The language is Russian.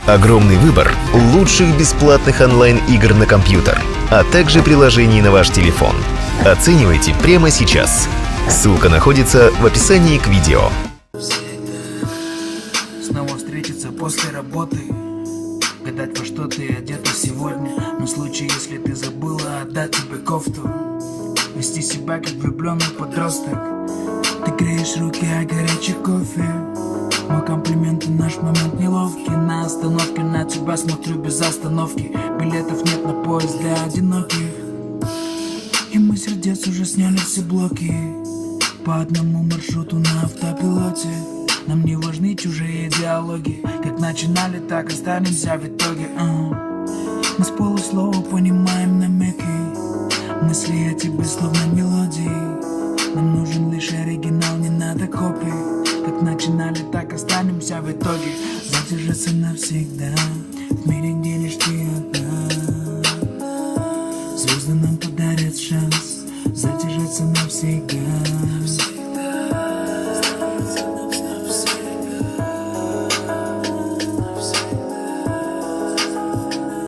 Огромный выбор лучших бесплатных онлайн-игр на компьютер, а также приложений на ваш телефон. Оценивайте прямо сейчас. Ссылка находится в описании к видео. Снова встретиться после работы, гадать, во что ты одета сегодня. На случай, если ты забыла отдать тебе кофту, вести себя как влюбленный подросток. Ты греешь руки, а горячий кофе. Мой комплимент и наш момент неловкий. На остановке на тебя смотрю без остановки. Билетов нет на поезд для одиноких. И мы сердец уже сняли все блоки. По одному маршруту на автопилоте. Нам не важны чужие диалоги. Как начинали, так останемся в итоге. Мы с полуслова понимаем намеки. Мысли о тебе словно мелодии. Нам нужен лишь оригинал, не надо копий. Как начинали, так останемся в итоге. Задержаться навсегда в мире, где лишь ты одна. Звезды нам подарят шанс задержаться навсегда.